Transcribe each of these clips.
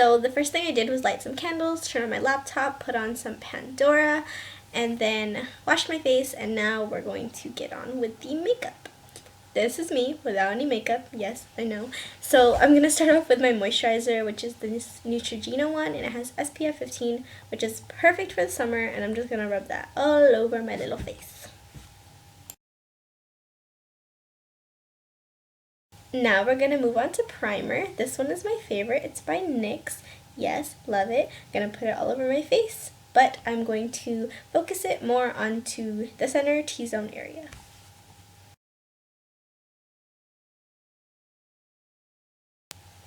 So the first thing I did was light some candles, turn on my laptop, put on some Pandora, and then wash my face, and now we're going to get on with the makeup. This is me without any makeup. Yes, I know. So I'm going to start off with my moisturizer, which is this Neutrogena one, and it has SPF 15, which is perfect for the summer, and I'm just going to rub that all over my little face. Now we're going to move on to primer. This one is my favorite. It's by NYX. Yes, love it. I'm going to put it all over my face, but I'm going to focus it more onto the center T-zone area.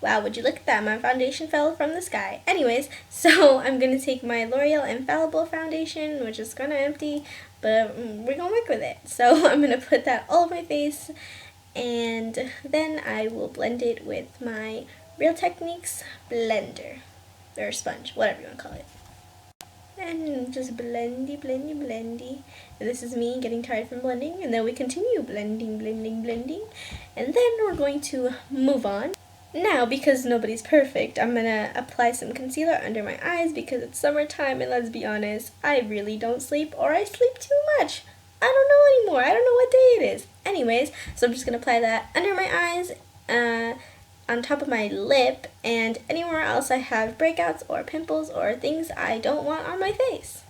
Wow, would you look at that? My foundation fell from the sky. Anyways, so I'm going to take my L'Oreal Infallible foundation, which is kind of empty, but we're going to work with it. So I'm going to put that all over my face, and then I will blend it with my Real Techniques blender, or sponge, whatever you want to call it. And just blendy, blendy, blendy. And this is me getting tired from blending, and then we continue blending, blending, blending, and then we're going to move on. Now, because nobody's perfect, I'm going to apply some concealer under my eyes because it's summertime, and let's be honest, I really don't sleep, or I sleep too much. I don't know anymore. I don't know what day it is. Anyways, so I'm just going to apply that under my eyes, on top of my lip, and anywhere else I have breakouts or pimples or things I don't want on my face.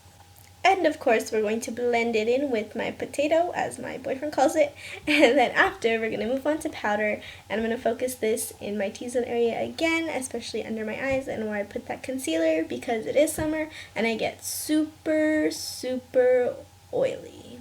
And of course, we're going to blend it in with my potato, as my boyfriend calls it. And then after, we're going to move on to powder. And I'm going to focus this in my T-zone area again, especially under my eyes and where I put that concealer, because it is summer and I get super, super oily.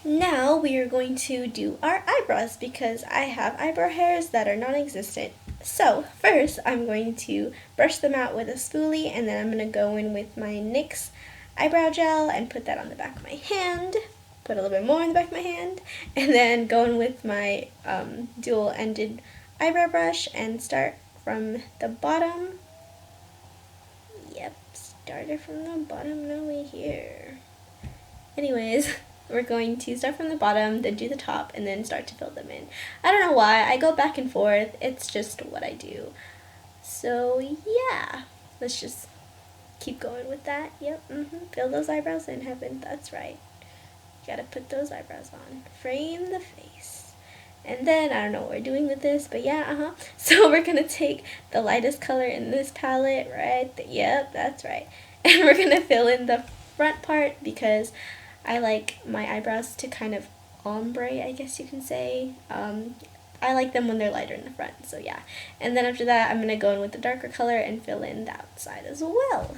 Now we are going to do our eyebrows because I have eyebrow hairs that are non-existent. So first I'm going to brush them out with a spoolie, and then I'm going to go in with my NYX eyebrow gel and put that on the back of my hand. Put a little bit more on the back of my hand, and then go in with my dual-ended eyebrow brush and start from the bottom. Yep, started from the bottom, now we're here. Anyways, we're going to start from the bottom, then do the top, and then start to fill them in. I don't know why, I go back and forth, it's just what I do. So yeah, let's just keep going with that. Yep, fill those eyebrows in, Heaven, that's right. You gotta put those eyebrows on. Frame the face. And then, I don't know what we're doing with this, but yeah, So we're gonna take the lightest color in this palette, right? Yep, that's right. And we're gonna fill in the front part because I like my eyebrows to kind of ombre, I guess you can say. I like them when they're lighter in the front, so yeah. And then after that, I'm going to go in with the darker color and fill in the outside as well.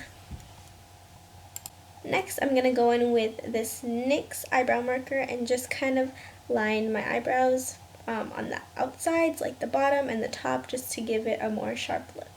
Next, I'm going to go in with this NYX eyebrow marker and just kind of line my eyebrows on the outsides, like the bottom and the top, just to give it a more sharp look.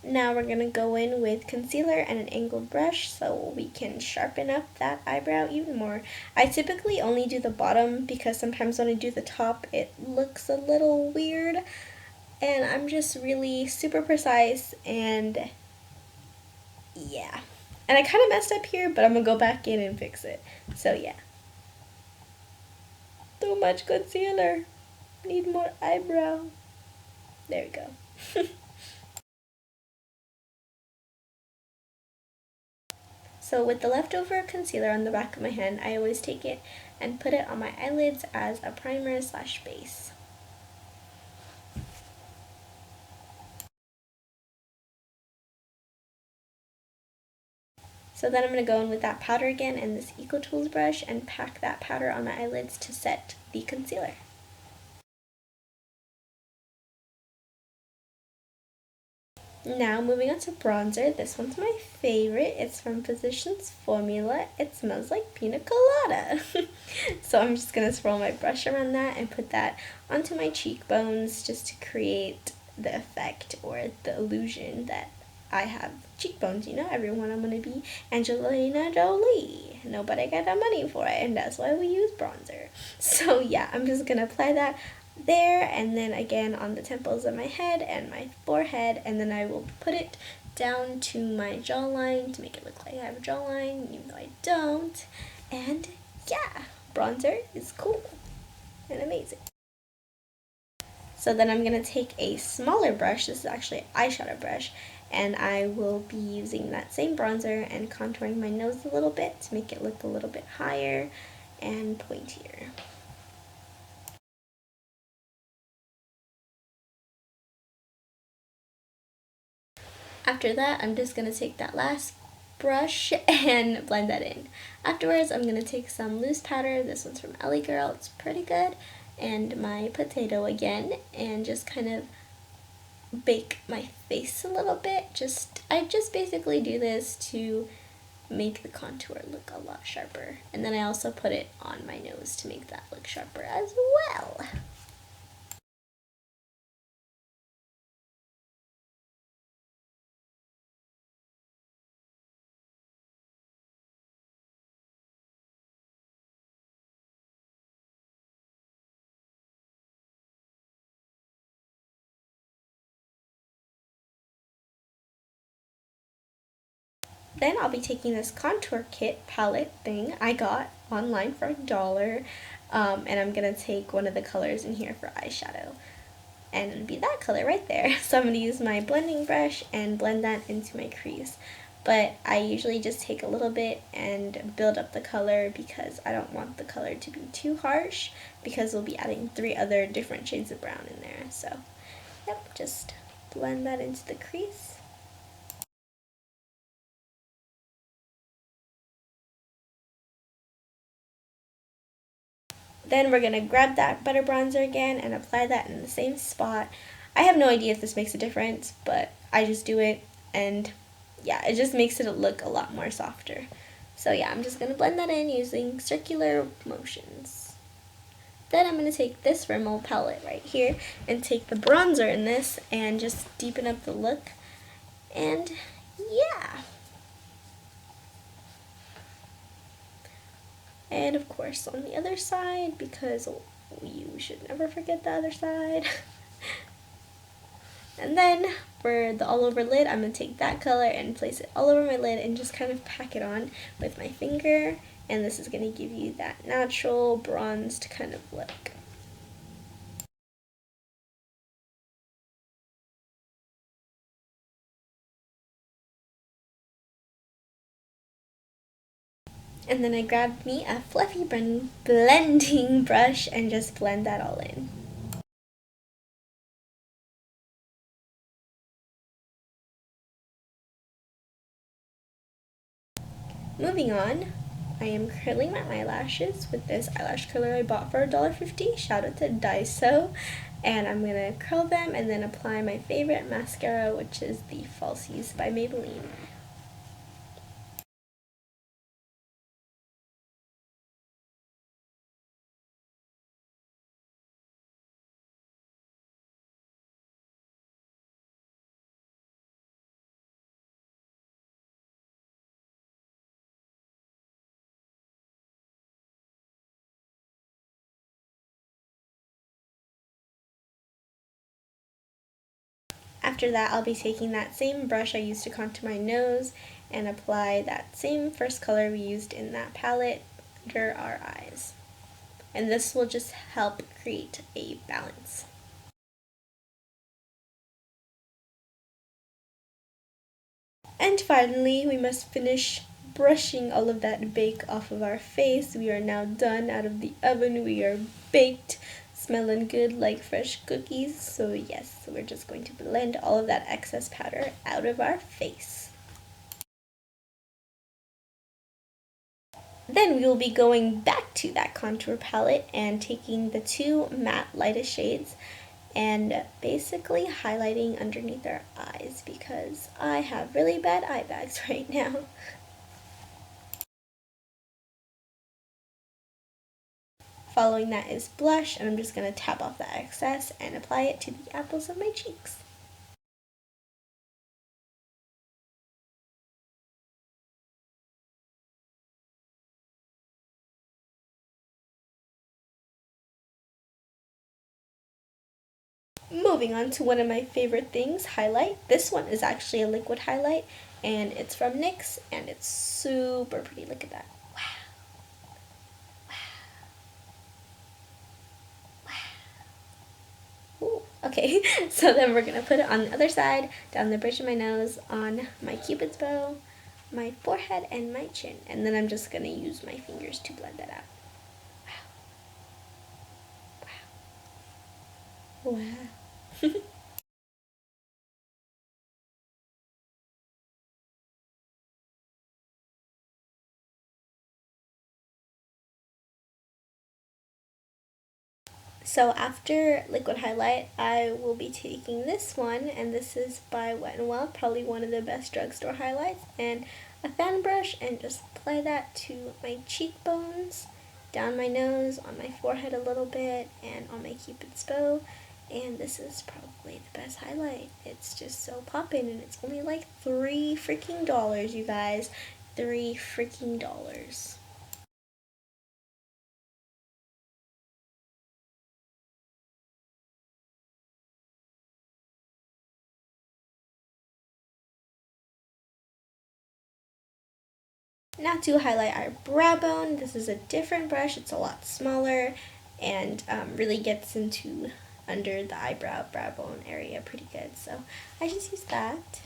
Now we're going to go in with concealer and an angled brush so we can sharpen up that eyebrow even more. I typically only do the bottom because sometimes when I do the top it looks a little weird, and I'm just really super precise, and yeah. And I kind of messed up here, but I'm going to go back in and fix it. So yeah. Too much concealer. Need more eyebrow. There we go. So with the leftover concealer on the back of my hand, I always take it and put it on my eyelids as a primer slash base. So then I'm going to go in with that powder again and this Eco Tools brush and pack that powder on my eyelids to set the concealer. Now moving on to bronzer. This one's my favorite. It's from Physicians Formula. It smells like pina colada. So I'm just going to swirl my brush around that and put that onto my cheekbones just to create the effect or the illusion that I have cheekbones. You know, everyone, I'm going to be Angelina Jolie. Nobody got the money for it, and that's why we use bronzer. So yeah, I'm just going to apply that there, and then again on the temples of my head and my forehead, and then I will put it down to my jawline to make it look like I have a jawline, even though I don't. And yeah, bronzer is cool and amazing. So then I'm going to take a smaller brush, this is actually an eyeshadow brush, and I will be using that same bronzer and contouring my nose a little bit to make it look a little bit higher and pointier. After that, I'm just going to take that last brush and blend that in. Afterwards, I'm going to take some loose powder, this one's from Ellie Girl, it's pretty good, and my potato again, and just kind of bake my face a little bit. I just basically do this to make the contour look a lot sharper. And then I also put it on my nose to make that look sharper as well. Then I'll be taking this contour kit palette thing I got online for $1, and I'm going to take one of the colors in here for eyeshadow. And it'll be that color right there. So I'm going to use my blending brush and blend that into my crease. But I usually just take a little bit and build up the color because I don't want the color to be too harsh, because we'll be adding 3 other different shades of brown in there. So, yep, just blend that into the crease. Then we're going to grab that butter bronzer again and apply that in the same spot. I have no idea if this makes a difference, but I just do it, and yeah, it just makes it look a lot more softer. So yeah, I'm just going to blend that in using circular motions. Then I'm going to take this Rimmel palette right here and take the bronzer in this and just deepen up the look. And yeah. And of course on the other side, because you should never forget the other side. And then for the all over lid, I'm going to take that color and place it all over my lid and just kind of pack it on with my finger. And this is going to give you that natural bronzed kind of look. And then I grabbed me a fluffy blending brush and just blend that all in. Moving on, I am curling my eyelashes with this eyelash curler I bought for $1.50. Shout out to Daiso. And I'm going to curl them and then apply my favorite mascara, which is the Falsies by Maybelline. After that, I'll be taking that same brush I used to contour my nose and apply that same first color we used in that palette under our eyes. And this will just help create a balance. And finally, we must finish brushing all of that bake off of our face. We are now done out of the oven. We are baked, smelling good like fresh cookies. So yes, we're just going to blend all of that excess powder out of our face. Then we will be going back to that contour palette and taking the 2 matte lightest shades and basically highlighting underneath our eyes, because I have really bad eye bags right now. Following that is blush, and I'm just going to tap off the excess and apply it to the apples of my cheeks. moving on to one of my favorite things, highlight. This one is actually a liquid highlight, and it's from NYX, and it's super pretty. Look at that. Ooh, okay, so then we're gonna put it on the other side, down the bridge of my nose, on my cupid's bow, my forehead, and my chin. And then I'm just gonna use my fingers to blend that out. Wow. Wow. So after liquid highlight, I will be taking this one, and this is by Wet n Wild, probably one of the best drugstore highlights, and a fan brush, and just apply that to my cheekbones, down my nose, on my forehead a little bit, and on my cupid's bow. And this is probably the best highlight. It's just so poppin', and it's only like $3 freaking, you guys. $3 freaking. Now to highlight our brow bone, this is a different brush. It's a lot smaller and really gets into under the eyebrow, brow bone area pretty good. So I just use that.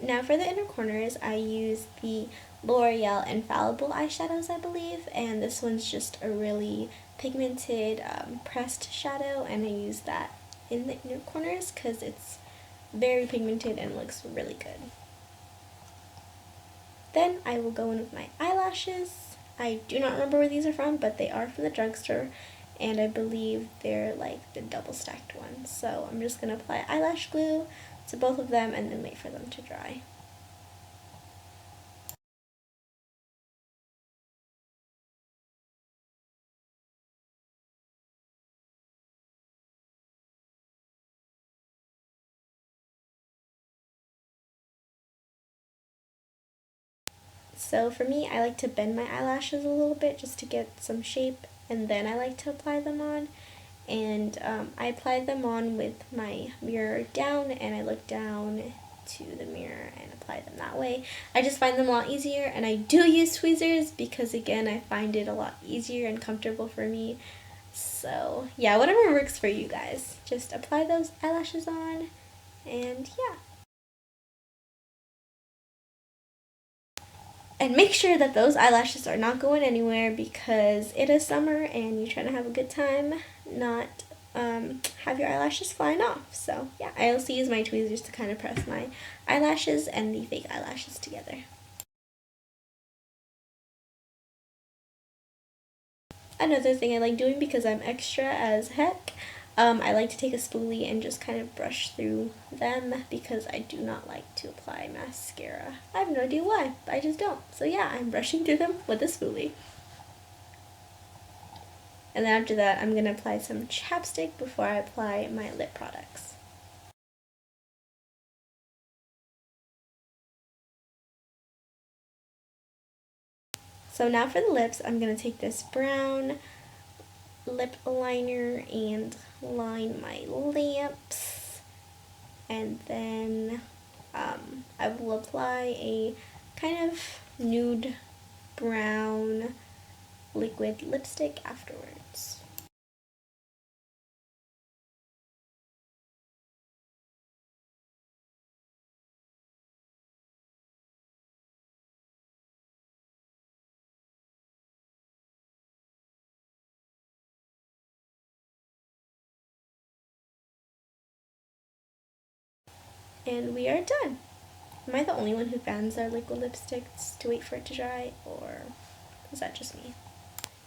Now for the inner corners, I use the L'Oreal Infallible eyeshadows, I believe, and this one's just a really pigmented pressed shadow, and I use that in the inner corners because it's very pigmented and looks really good. Then I will go in with my eyelashes. I do not remember where these are from, but they are from the drugstore, and I believe they're like the double stacked ones. So I'm just going to apply eyelash glue to both of them and then wait for them to dry. So for me, I like to bend my eyelashes a little bit just to get some shape, and then I like to apply them on. And I applied them on with my mirror down, and I look down to the mirror and apply them that way. I just find them a lot easier, and I do use tweezers because, again, I find it a lot easier and comfortable for me. So yeah, whatever works for you guys. Just apply those eyelashes on, and yeah. And make sure that those eyelashes are not going anywhere because it is summer and you're trying to have a good time, not have your eyelashes flying off. So yeah, I also use my tweezers to kind of press my eyelashes and the fake eyelashes together. Another thing I like doing because I'm extra as heck, I like to take a spoolie and just kind of brush through them because I do not like to apply mascara. I have no idea why, but I just don't. So yeah, I'm brushing through them with a spoolie. And then after that, I'm going to apply some chapstick before I apply my lip products. So now for the lips, I'm going to take this brown lip liner and line my lips. And then I will apply a kind of nude brown liquid lipstick afterwards. And we are done. Am I the only one who fans their liquid lipsticks to wait for it to dry, or is that just me?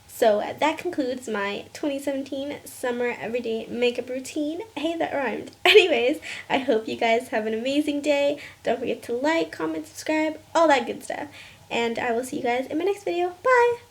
So that concludes my 2017 summer everyday makeup routine. Hey, that rhymed. Anyways, I hope you guys have an amazing day. Don't forget to like, comment, subscribe, all that good stuff. And I will see you guys in my next video. Bye!